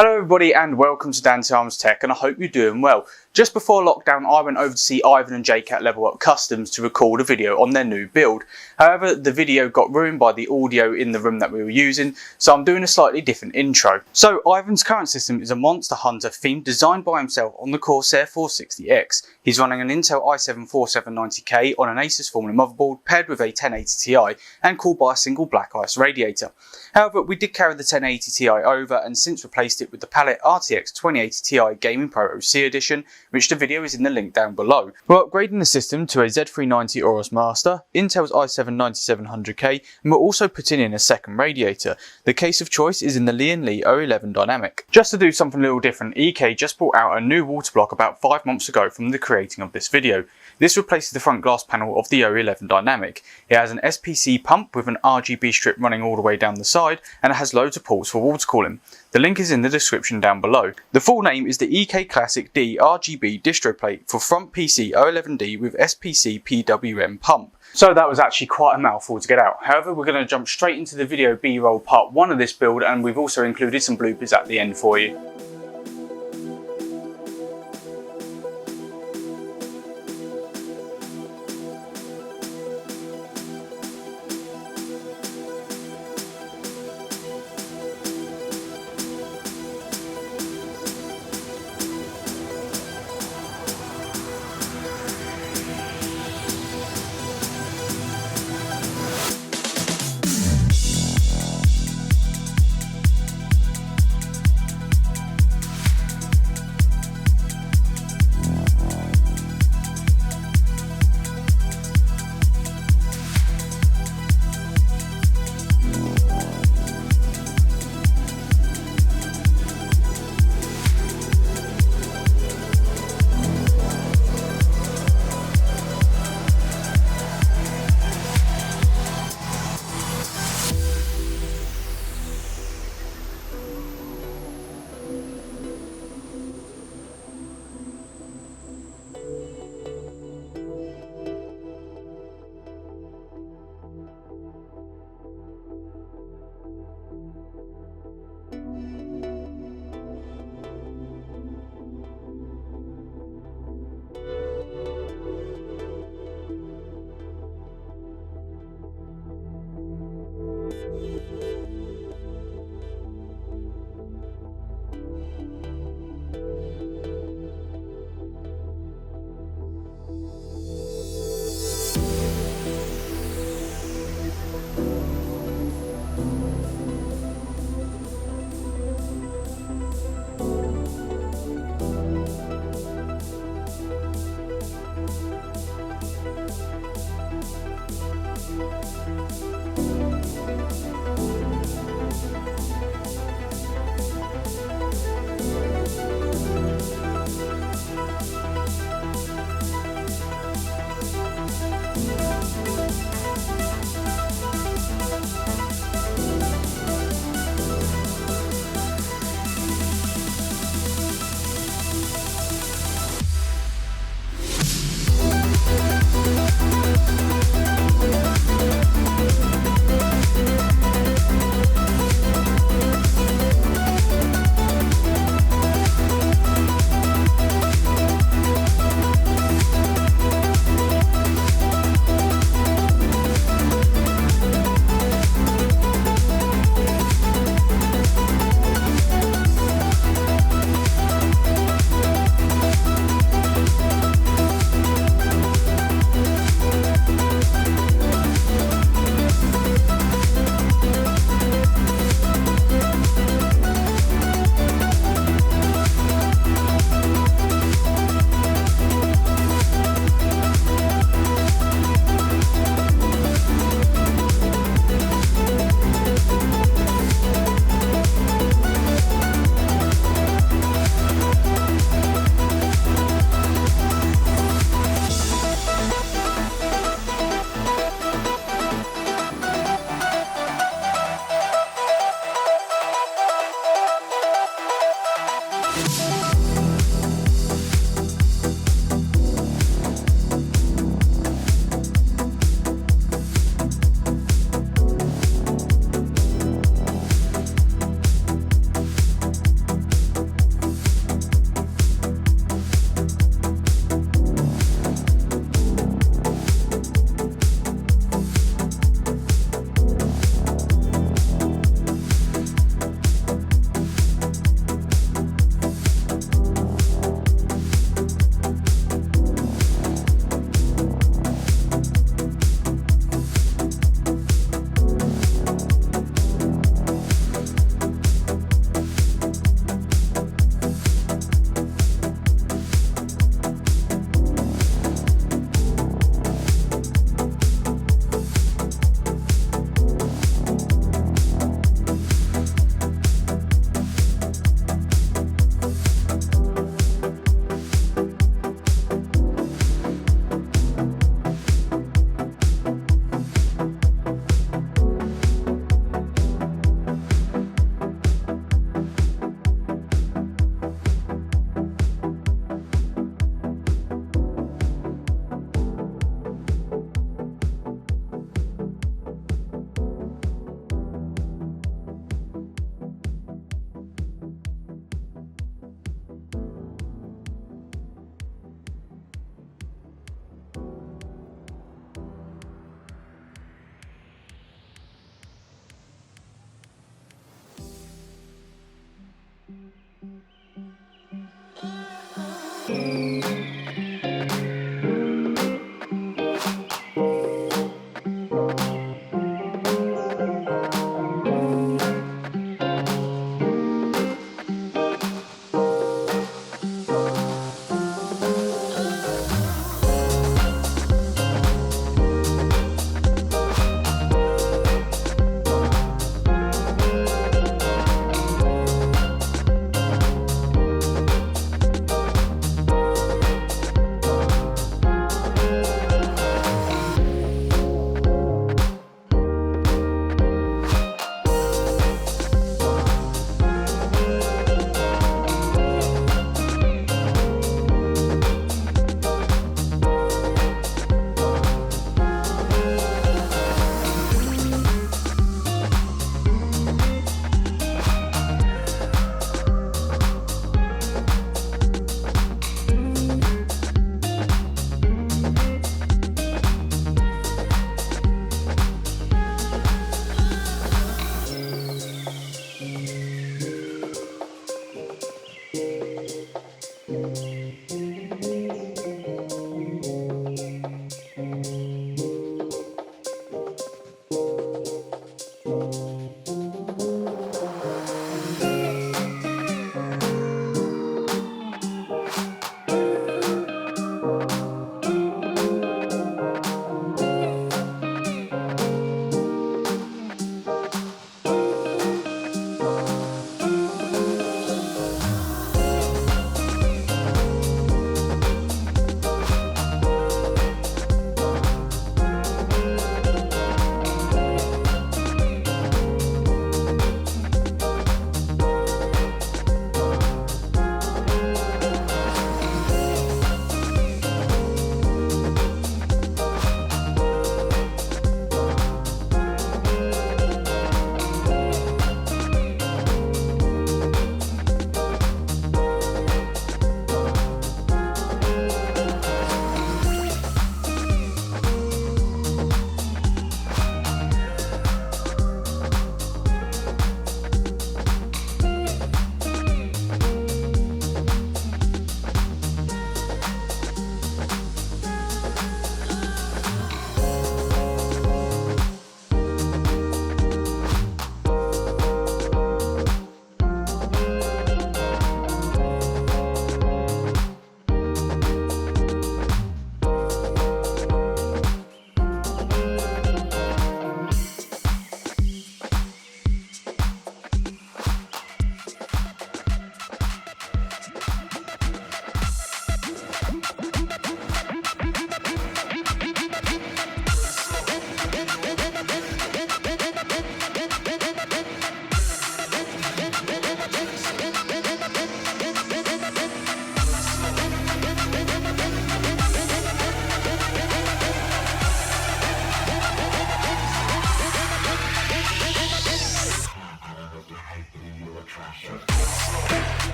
Hello everybody and welcome to Dan Arms Tech, and I hope you're doing well. Just before lockdown I went over to see Ivan and JCat Level Up Customs to record a video on their new build. However, the video got ruined by the audio in the room that we were using, so I'm doing a slightly different intro. So Ivan's current system is a Monster Hunter theme designed by himself on the Corsair 460X. He's running an Intel i7-9700k on an Asus Formula motherboard paired with a 1080 Ti and cooled by a single black ice radiator. However, we did carry the 1080 Ti over and since replaced it with the Palit RTX 2080Ti Gaming Pro C Edition, which the video is in the link down below. We're upgrading the system to a Z390 Aorus Master, Intel's i7-9700k, and we're also putting in a second radiator. The case of choice is in the Lian O11 Dynamic. Just to do something a little different, EK just brought out a new water block about 5 months ago from the creating of this video. This replaces the front glass panel of the O11 Dynamic. It has an SPC pump with an RGB strip running all the way down the side, and it has loads of ports for water cooling. The link is in the description down below. The full name is the EK Classic D RGB distro plate for front PC O11D with SPC PWM pump. So that was actually quite a mouthful to get out. However, we're going to jump straight into the video B-roll part 1 of this build, and we've also included some bloopers at the end for you.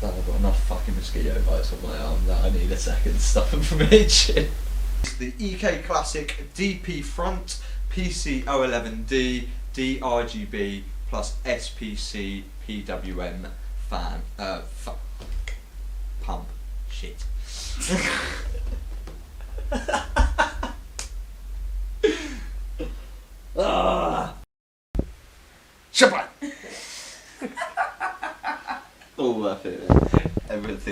I've got enough fucking mosquito bites on my arm that I need a second to stop them from itching. It's the EK Classic DP front, PC O11D, DRGB plus SPC PWM fan. Pump. Shit. Shabbat! All worth it, man. Everything.